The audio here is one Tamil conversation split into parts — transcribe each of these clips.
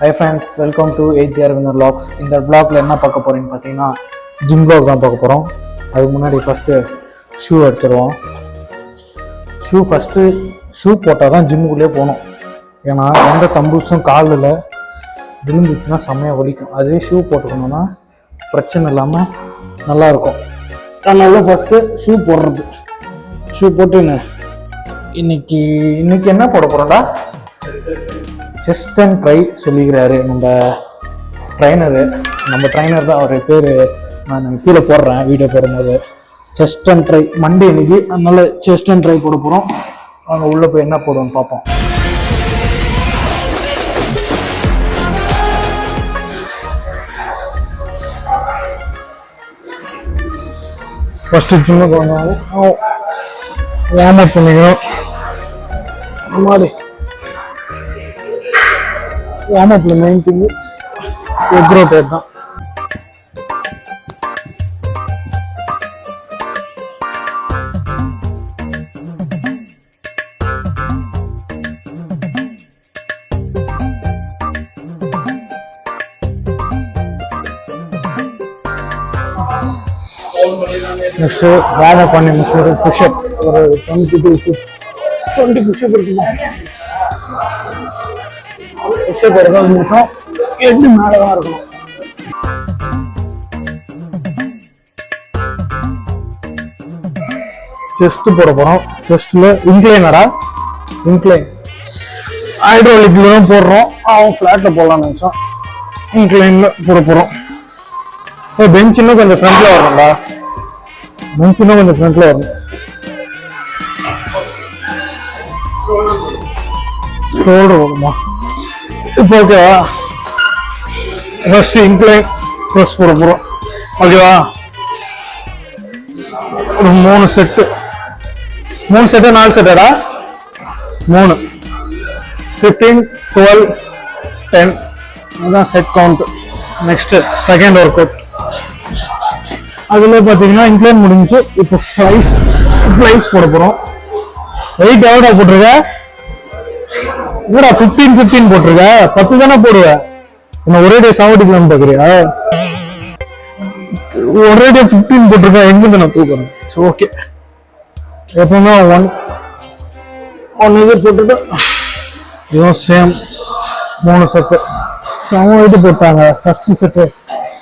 Hi friends, welcome to AGR Winner Vlogs. இந்த vlogல என்ன பார்க்க போறீங்கன்னு பார்த்தீங்கன்னா ஜிம் vlog தான் பார்க்க போறோம். அதுக்கு முன்னாடி ஃபர்ஸ்ட் ஷூ எடுத்துருவோம். ஷூ போட்டால் தான் ஜிம்முக்குள்ளே போகணும். ஏன்னா எந்த தம்பூச்சும் காலில் விழுந்துச்சுன்னா செம்மையாக வலிக்கும். அதே ஷூ போட்டுக்கணும்னா பிரச்சனை இல்லாமல் நல்லாயிருக்கும். அதனால தான் ஃபஸ்ட்டு ஷூ போடுறது. ஷூ போட்டு இன்னைக்கு என்ன போட போகிறோம்டா? செஸ்ட் அண்ட் ட்ரை சொல்லிக்கிறாரு நம்ம ட்ரைனர் தான். அவர் பேர் நான் கீழே போடுறேன் வீடியோ போடும்போது. செஸ்ட் அண்ட் ட்ரை மண்டே இன்னைக்கு, அதனால செஸ்ட் அண்ட் ட்ரை போட போகிறோம். அவங்க உள்ளே போய் என்ன போடுவோம்னு பார்ப்போம். ஃபஸ்ட்டு ஜிம்முக்கு வந்தாங்க வார்ம் அப் பண்ணிக்கணும். மாடி வார்ம் அப்ல மெயின் திங்கு எக் ரோட்டேட் தான். நெக்ஸ்ட் வார்ம் அப் பண்ணி முடிச்சு புஷ்அப் ஒரு 20 புஷ்அப் இருக்குமா? புஷ்அப் எடுக்க நிமிஷம் எட்டு மேலே தான் இருக்கணும். செஸ்ட் போட போறோம். செஸ்ட்ல இன்க்ளைன் ஹைட்ராலிக்ல தான் போடுறோம். அவன் ஃபிளாட்ல போடலாம்னு நினைச்சோம். இன்க்ளைன்ல போட போறோம். பெஞ்ச் இன்னும் கொஞ்சம் ஃப்ரண்ட்ல வரணும்டா. வரணும். ஷோல்டர் வருமா? இப்போ ஓகேவா? ஃபர்ஸ்ட் இன்க்ளைன் ப்ரெஸ் போட போகிறோம். ஓகேவா? ஒரு 3 செட்டு 4 செட்டடா? 3 15 12 10 அதுதான் set count. Next second work out. அதுல பார்த்தீங்கன்னா இன்க்ளைன் முடிஞ்சு இப்போ ஃப்ளைஸ் போட போகிறோம். வெயிட் எவ்வளோ போட்டிருக்க? என்னடா 15 போட்டிருக்க? 10 தானே போடுவேன். என்ன ஒரே டே சாவடிக்கலாம்னு பாக்குறியா? ஒரே டே 15 போட்டிருக்க. எங்க நான் தூக்குறேன். ஓகே, எப்பவுமே ஒன் இது போட்டுட்டு இதுவும் சேம் 3 செட்டு இது போட்டாங்க. First set.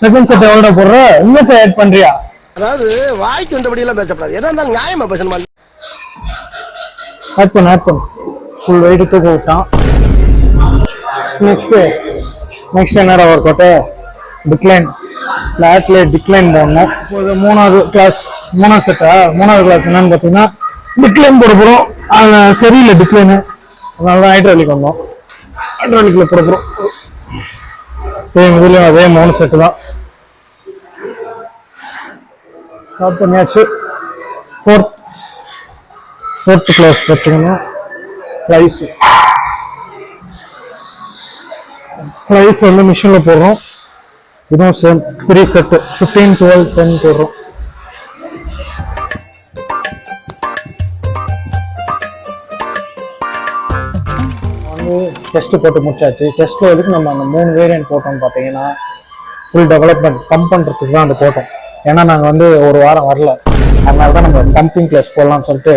செகண்ட் செட் எவ்வளோ போடுற? இன்னும் ஆட் பண்றியா? அதாவது வாய்க்கு வந்தபடி எல்லாம் பேசப்படாது. எதா இருந்தாலும் நியாயமா பேசணுமா? ஆட் பண்ணு. ஃபுல் வெயிட் தூக்க விட்டான். நெக்ஸ்ட் என்னடா ஒர்க் அவுட்டு? டிக்ளைன். ஃபிளாட்ல டிக்ளைன் போடணும். இப்போது மூணாவது கிளாஸ் என்னன்னு பார்த்தீங்கன்னா டிக்ளைன் போட போகிறோம். அது சரியில்லை டிக்ளைனு, அதனால தான் ஹைட்ராலிக் வந்தோம். ஹைட்ராலிக்ல போட போகிறோம். சேம் இதுலேயும் அதே 3 செட்டு தான். ஸ்டார்ட் பண்ணியாச்சு. ஃபோர்த் கிளாஸ் பார்த்தீங்கன்னா ஃப்ளைஸ் வந்து மிஷினில் போடுறோம். இதுவும் சேம் 3 செட்டு 15 12 10 போடுறோம். வந்து டெஸ்ட்டு போட்டு முடிச்சாச்சு. டெஸ்ட்டில் எதுக்கு நம்ம அந்த 3 வேரியன்ட் போட்டோம்னு பார்த்தீங்கன்னா ஃபுல் டெவலப்மெண்ட் பம்ப் பண்ணுறதுக்கு தான் அந்த போட்டோம். ஏன்னா நாங்கள் வந்து ஒரு வாரம் வரல, அதனால தான் நம்ம பம்பிங் கிளாஸ் போடலாம்னு சொல்லிட்டு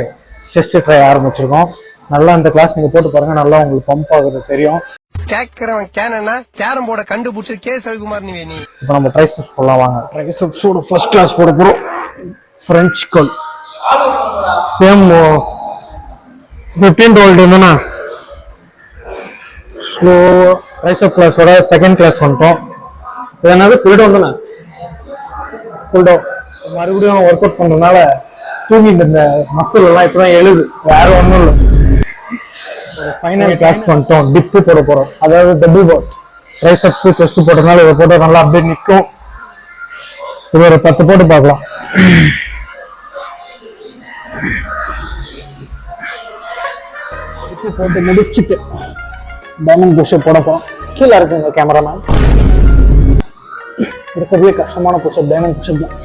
செஸ்ட் ட்ரை ஆரம்பிச்சிருக்கோம். நல்லா இந்த கிளாஸ் நீங்கள் போட்டு பாருங்க, நல்லா உங்களுக்கு பம்ப் ஆகுறது தெரியும். கேட்கிறவன் கேனா கேரம் போர்டை கண்டுபிடிச்சு கேஸ் ரவிக்குமார் நீ. இப்போ நம்ம ட்ரைசெப்ஸ் போடலாம் வாங்க. ட்ரைசெப்ஸோட ஃபர்ஸ்ட் கிளாஸ் போட போகிறோம். ஃப்ரெஞ்ச் கல் சேம் 15 12 இருந்தா ஸ்லோ. ட்ரைசெப் கிளாஸோட செகண்ட் கிளாஸ் வந்துட்டோம். இதனால புல்டவுன் தானே. புல்டவுன் மறுபடியும் ஒர்க் அவுட் பண்ணுறதுனால தூங்கிட்டு இருந்த மசில் எல்லாம் இப்போதான் எழுது. வேற ஒன்றும் இல்லை. ஃபைனல் கிளாஸ் பண்ணிட்டோம். டிப்பு போட போகிறோம். அதாவது டபுள் பால். ட்ரைசெப்ஸ் செஸ்ட் போட்டதுனால இதை போட்டால் நல்லா அப்படியே நிற்கும். இது ஒரு 10 போட்டு பார்க்கலாம். டிப்பு போட்டு முடிச்சுட்டு டைமண்ட் புஷ்அப் போட போகிறோம். கீழே இருக்குங்க கேமராமேன். இருக்கிறதுலே கஷ்டமான புஷ்அப் டைமண்ட் புஷ்அப் தான்.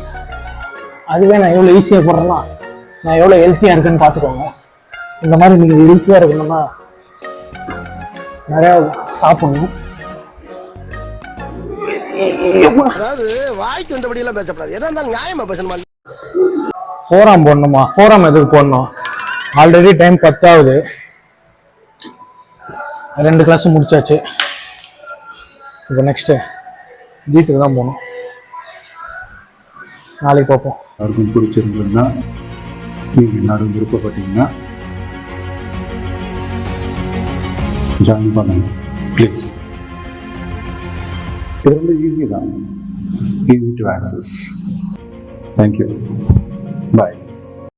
அதுவே நான் எவ்வளோ ஈஸியாக போடுறேன்னா நான் எவ்வளோ ஹெல்த்தியாக இருக்குன்னு பார்த்துக்கோங்க. இந்த மாதிரி நீங்கள் ஹெல்த்தியாக இருக்கணும்னா நிறையா சாப்பிடணும். அதாவது வாய்க்கு வந்தபடி எல்லாம் பேசப்படாது. எதா இருந்தாலும் நியாயமா பேசணுமா? ஃபோராம் போடணுமா? ஃபோராம் எதுக்கு போடணும்? ஆல்ரெடி டைம் 10 ஆகுது. 2 கிளாஸும் முடிச்சாச்சு. இப்போ நெக்ஸ்ட்டு ஜீட்டுக்கு தான் போகணும். நாளைக்கு பார்ப்போம். யாருக்கும் பிடிச்சிருந்ததுன்னா நீங்கள் எல்லாரும் விருப்பப்பட்டீங்கன்னா ஜாயின் பண்ணுங்க ப்ளீஸ். இது ரொம்ப ஈஸி தான், easy to access. Thank you, bye.